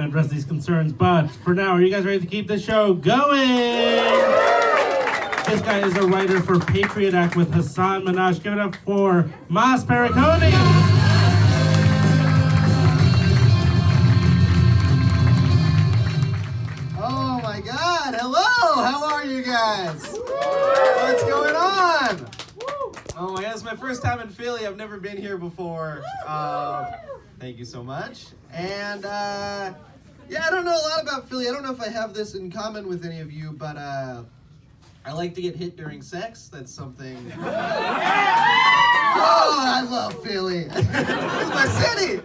and address these concerns. But for now, are you guys ready to keep the show going? This guy is a writer for Patriot Act with Hassan Minaj. Give it up for Mas Perricone. Oh my God! Hello! How are you guys? What's going on? Oh my God! It's my first time in Philly. I've never been here before. Thank you so much. And yeah, I don't know a lot about Philly. I don't know if I have this in common with any of you, but I like to get hit during sex. That's something. Oh, I love Philly. It's my city.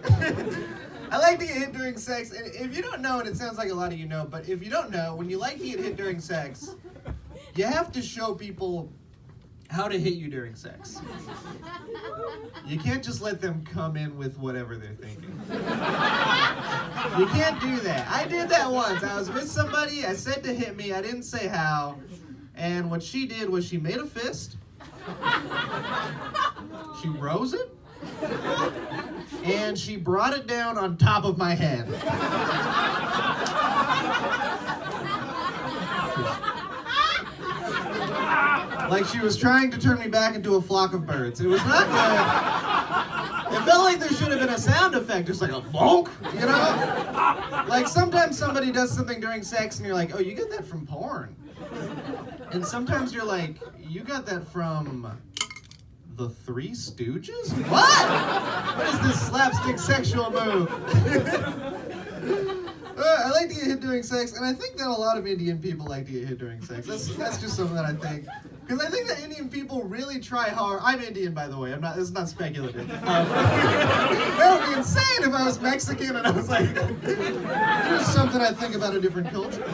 I like to get hit during sex, and if you don't know, and it sounds like a lot of you know, but if you don't know, when you like to get hit during sex, you have to show people how to hit you during sex. You can't just let them come in with whatever they're thinking. You can't do that. I did that once. I was with somebody, I said to hit me, I didn't say how, and what she did was she made a fist, she rose it, and she brought it down on top of my head. Like she was trying to turn me back into a flock of birds. It was not good. It felt like there should have been a sound effect, just like a bonk, you know? Like sometimes somebody does something during sex and you're like, oh, you get that from porn. And sometimes you're like, you got that from the Three Stooges? What? What is this slapstick sexual move? I like to get hit during sex, and I think that a lot of Indian people like to get hit during sex. That's just something that I think. Because I think that Indian people really try hard. I'm Indian, by the way. This is not speculative. That would be insane if I was Mexican and I was like, here's something I think about a different culture. No,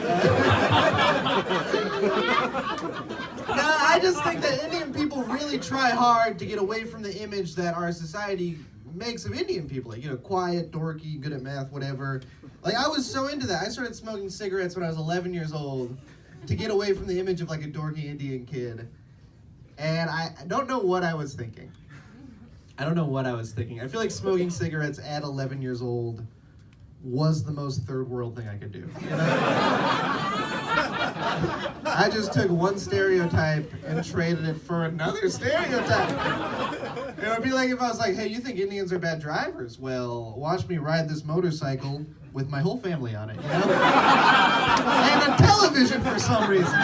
I just think that Indian people really try hard to get away from the image that our society makes of Indian people. Like, you know, quiet, dorky, good at math, whatever. Like, I was so into that. I started smoking cigarettes when I was 11 years old to get away from the image of, like, a dorky Indian kid. And I don't know what I was thinking. I feel like smoking cigarettes at 11 years old was the most third world thing I could do. You know? I just took one stereotype and traded it for another stereotype. It would be like if I was like, hey, you think Indians are bad drivers? Well, watch me ride this motorcycle with my whole family on it, you know? And a television for some reason.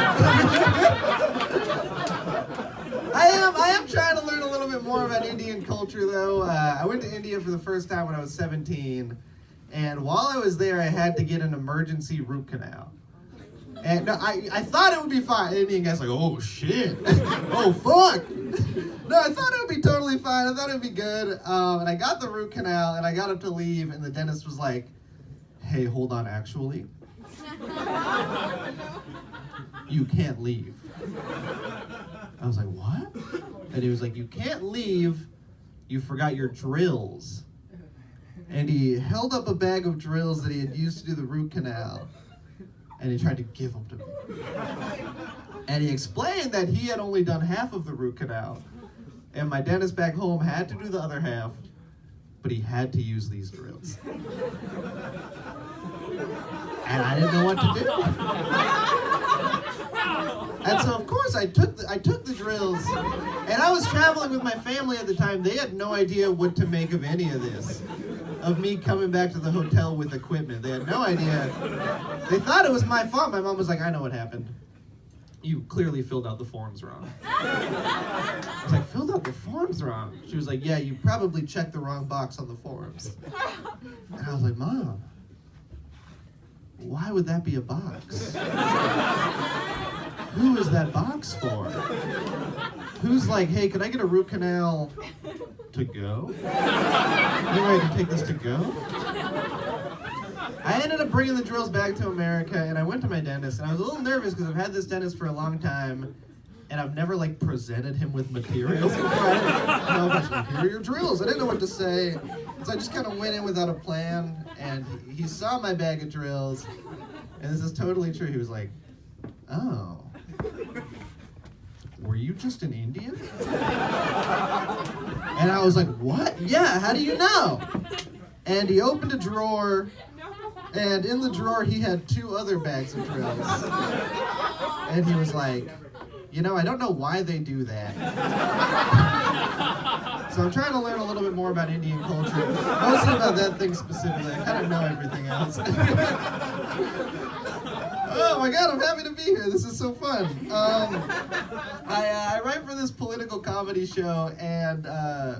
I am trying to learn a little bit more about Indian culture, though. I went to India for the first time when I was 17, and while I was there, I had to get an emergency root canal. And no, I thought it would be fine. The Indian guy's like, oh, shit. Oh, fuck. No, I thought it would be totally fine. I thought it would be good. And I got the root canal, and I got up to leave, and the dentist was like, hey, hold on, actually. You can't leave. I was like, what? And he was like, you can't leave. You forgot your drills. And he held up a bag of drills that he had used to do the root canal. And he tried to give them to me. And he explained that he had only done half of the root canal. And my dentist back home had to do the other half. But he had to use these drills. And I didn't know what to do. And so, of course, I took the drills, and I was traveling with my family at the time. They had no idea what to make of any of this, of me coming back to the hotel with equipment. They had no idea. They thought it was my fault. My mom was like, I know what happened. You clearly filled out the forms wrong. I was like, filled out the forms wrong? She was like, yeah, you probably checked the wrong box on the forms. And I was like, Mom, why would that be a box? Who is that box for? Who's like, hey, can I get a root canal to go? You ready to take this to go? I ended up bringing the drills back to America, and I went to my dentist, and I was a little nervous because I've had this dentist for a long time, and I've never, like, presented him with materials before. I didn't know if I should, here are your drills. I didn't know what to say, so I just kind of went in without a plan, and he saw my bag of drills, and this is totally true. He was like, oh, were you just an Indian? And I was like, what? Yeah, how do you know? And he opened a drawer, And in the drawer, he had 2 other bags of drills. And he was like, you know, I don't know why they do that. So I'm trying to learn a little bit more about Indian culture. Mostly about that thing specifically. I kind of know everything else. Oh my God, I'm happy to be here. This is so fun. I write for this political comedy show, and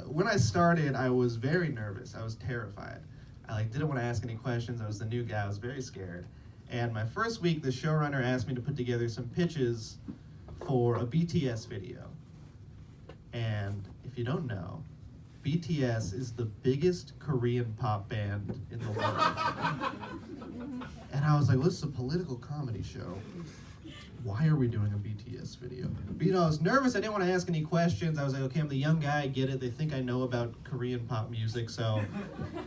when I started, I was very nervous. I was terrified. I didn't want to ask any questions. I was the new guy. I was very scared. And my first week, the showrunner asked me to put together some pitches for a BTS video. And if you don't know, BTS is the biggest Korean pop band in the world. And I was like, well, this is a political comedy show. Why are we doing a BTS video? But I was nervous. I didn't want to ask any questions. I was like, okay, I'm the young guy. I get it. They think I know about Korean pop music. So,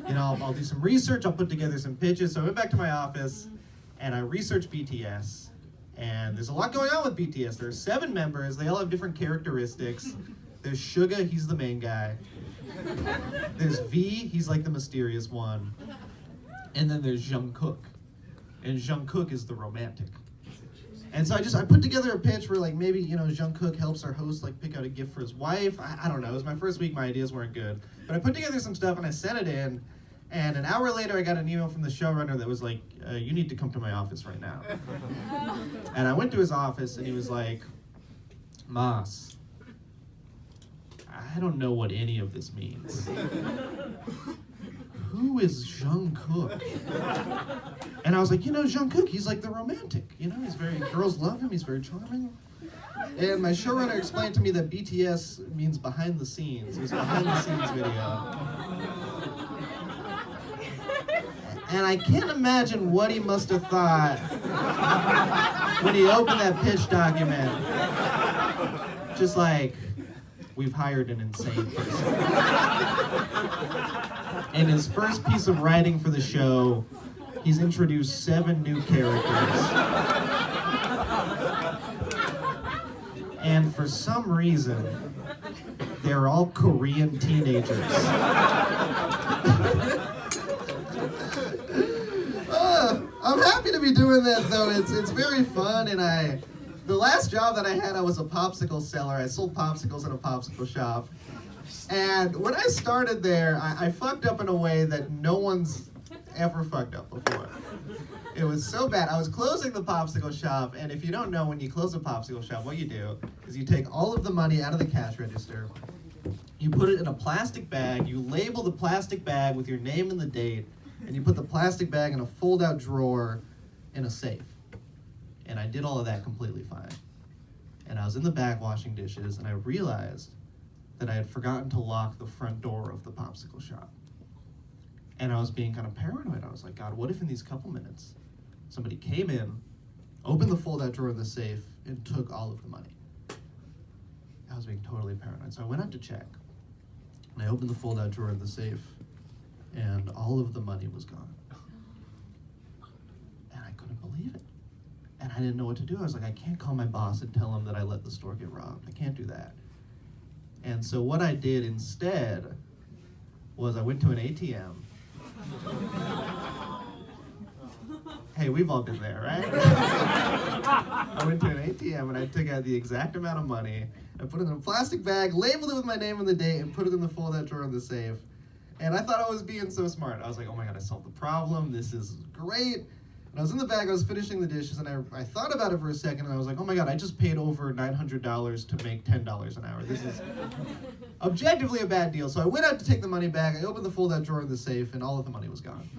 I'll do some research. I'll put together some pitches. So I went back to my office and I researched BTS. And there's a lot going on with BTS. There are 7 members. They all have different characteristics. There's Suga. He's the main guy. There's V. He's like the mysterious one. And then there's Jungkook. And Jungkook is the romantic. And so I put together a pitch where maybe, Jungkook helps our host pick out a gift for his wife. I don't know. It was my first week. My ideas weren't good. But I put together some stuff and I sent it in. And an hour later, I got an email from the showrunner that was like, you need to come to my office right now. And I went to his office and he was like, Mas, I don't know what any of this means. Who is Jungkook? And I was like, Jungkook, he's like the romantic. He's girls love him, he's very charming. And my showrunner explained to me that BTS means behind the scenes. It was a behind the scenes video. And I can't imagine what he must have thought when he opened that pitch document. Just we've hired an insane person. In his first piece of writing for the show, he's introduced 7 new characters. And for some reason, they're all Korean teenagers. I'm happy to be doing that, though. It's very fun, and the last job that I had, I was a popsicle seller. I sold popsicles in a popsicle shop. And when I started there, I fucked up in a way that no one's ever fucked up before. It was so bad. I was closing the popsicle shop, and if you don't know, when you close a popsicle shop, what you do is you take all of the money out of the cash register, you put it in a plastic bag, you label the plastic bag with your name and the date, and you put the plastic bag in a fold-out drawer in a safe. And I did all of that completely fine. And I was in the back washing dishes, and I realized that I had forgotten to lock the front door of the popsicle shop. And I was being kind of paranoid. I was like, God, what if in these couple minutes somebody came in, opened the fold-out drawer of the safe, and took all of the money? I was being totally paranoid. So I went out to check, and I opened the fold-out drawer of the safe, and all of the money was gone. And I couldn't believe it. And I didn't know what to do. I was like, I can't call my boss and tell him that I let the store get robbed. I can't do that. And so what I did instead was I went to an ATM. Hey, we've all been there, right? I went to an ATM and I took out the exact amount of money. I put it in a plastic bag, labeled it with my name and the date, and put it in the fold-out drawer of the safe. And I thought I was being so smart. I was like, oh my God, I solved the problem. This is great. And I was in the back, I was finishing the dishes, and I thought about it for a second, and I was like, oh my God, I just paid over $900 to make $10 an hour. This is objectively a bad deal. So I went out to take the money back, I opened the fold-out drawer of the safe, and all of the money was gone.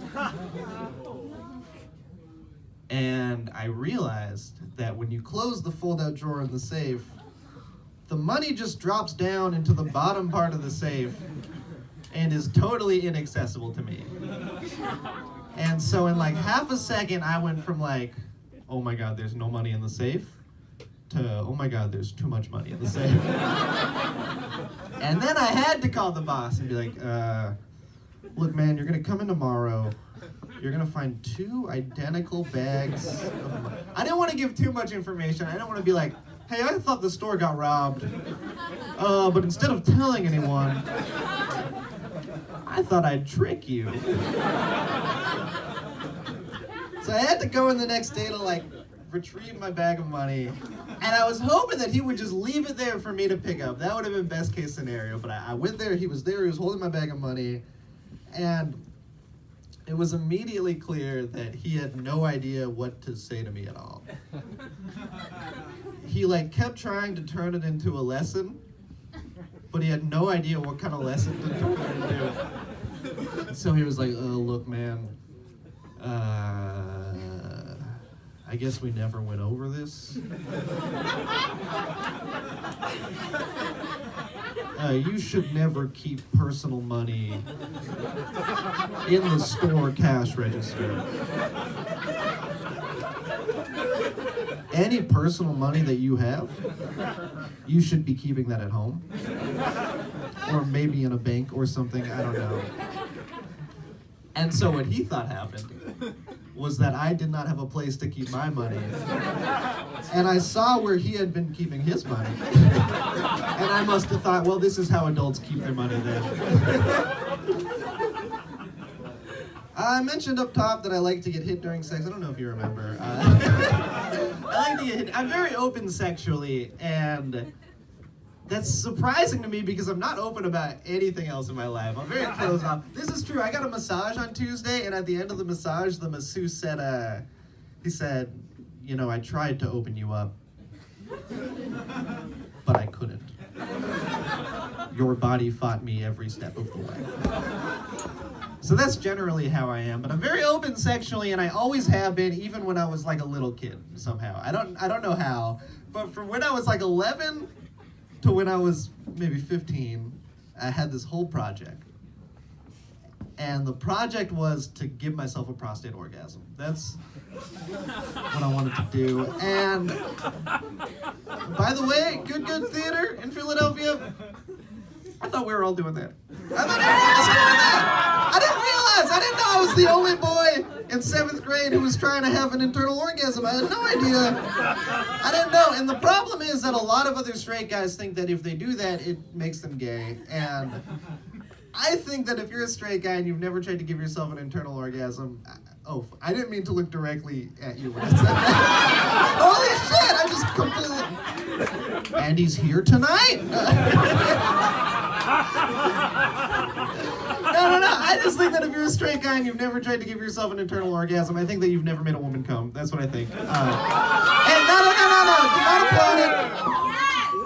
And I realized that when you close the fold-out drawer of the safe, the money just drops down into the bottom part of the safe and is totally inaccessible to me. And so in half a second, I went from oh my God, there's no money in the safe, to, oh my God, there's too much money in the safe. And then I had to call the boss and be like, look man, you're gonna come in tomorrow, you're gonna find 2 identical bags of money. I didn't want to give too much information. I didn't want to be like, hey, I thought the store got robbed, but instead of telling anyone, I thought I'd trick you. So I had to go in the next day to like retrieve my bag of money. And I was hoping that he would just leave it there for me to pick up. That would have been best case scenario. But I went there, he was holding my bag of money. And it was immediately clear that he had no idea what to say to me at all. He like kept trying to turn it into a lesson, but he had no idea what kind of lesson to turn it into. So he was like, look, man, I guess we never went over this. You should never keep personal money in the store cash register. Any personal money that you have, you should be keeping that at home. Or maybe in a bank or something, I don't know. And so what he thought happened was that I did not have a place to keep my money. And I saw where he had been keeping his money. And I must have thought, well, this is how adults keep their money then. I mentioned up top that I like to get hit during sex. I don't know if you remember. I like to get hit. I'm very open sexually, and that's surprising to me because I'm not open about anything else in my life. I'm very closed off. This is true. I got a massage on Tuesday, and at the end of the massage, the masseuse said, he said, you know, I tried to open you up, but I couldn't. Your body fought me every step of the way. So that's generally how I am, but I'm very open sexually, and I always have been, even when I was like a little kid somehow. I don't know how, but from when I was like 11 to when I was maybe 15, I had this whole project. And the project was to give myself a prostate orgasm. That's what I wanted to do. And by the way, Good Theater in Philadelphia, I thought we were all doing that. I thought everyone was doing that. I didn't realize. I didn't know I was the only boy in 7th grade who was trying to have an internal orgasm. I had no idea. I didn't know. And the problem is that a lot of other straight guys think that if they do that, it makes them gay. And I think that if you're a straight guy and you've never tried to give yourself an internal orgasm, I didn't mean to look directly at you when I said that. Holy shit, I just completely... And he's here tonight. No. I just think that if you're a straight guy and you've never tried to give yourself an internal orgasm, I think that you've never made a woman come. That's what I think. And no. Do not applaud it.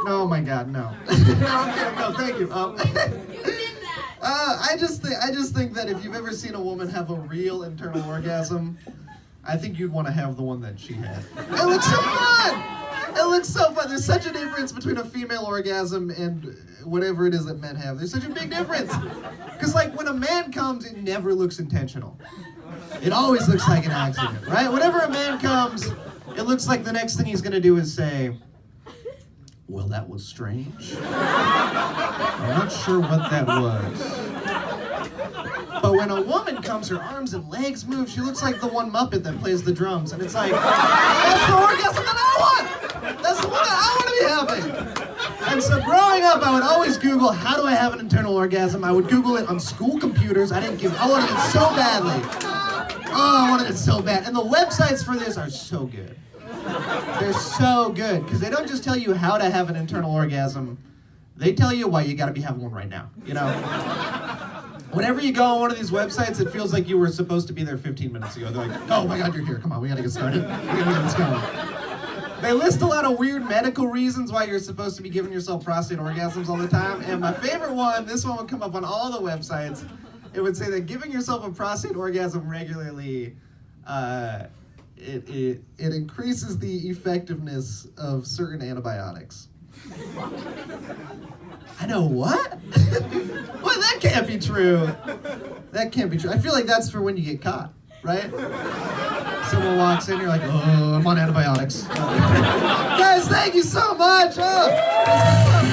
No, oh my God, no. No, thank you. I just think that if you've ever seen a woman have a real internal orgasm, I think you'd want to have the one that she had. It looks so fun! There's such a difference between a female orgasm and whatever it is that men have. There's such a big difference. Because like when a man comes, it never looks intentional. It always looks like an accident, right? Whenever a man comes, it looks like the next thing he's going to do is say, well, that was strange. I'm not sure what that was. But when a woman comes, her arms and legs move. She looks like the one Muppet that plays the drums. And it's like, that's the orgasm that I want. That's the one that I want to be having. And so growing up, I would always Google, how do I have an internal orgasm? I would Google it on school computers. I wanted it so badly. Oh, I wanted it so bad. And the websites for this are so good. They're so good, because they don't just tell you how to have an internal orgasm. They tell you why you gotta be having one right now, you know? Whenever you go on one of these websites, it feels like you were supposed to be there 15 minutes ago. They're like, oh my God, you're here. Come on, we gotta get started. We gotta get this going. They list a lot of weird medical reasons why you're supposed to be giving yourself prostate orgasms all the time. And my favorite one, this one would come up on all the websites. It would say that giving yourself a prostate orgasm regularly, it increases the effectiveness of certain antibiotics. I know, what? Well, that can't be true. That can't be true. I feel like that's for when you get caught, right? Someone walks in, you're like, oh, I'm on antibiotics. Guys, thank you so much. Oh, this is so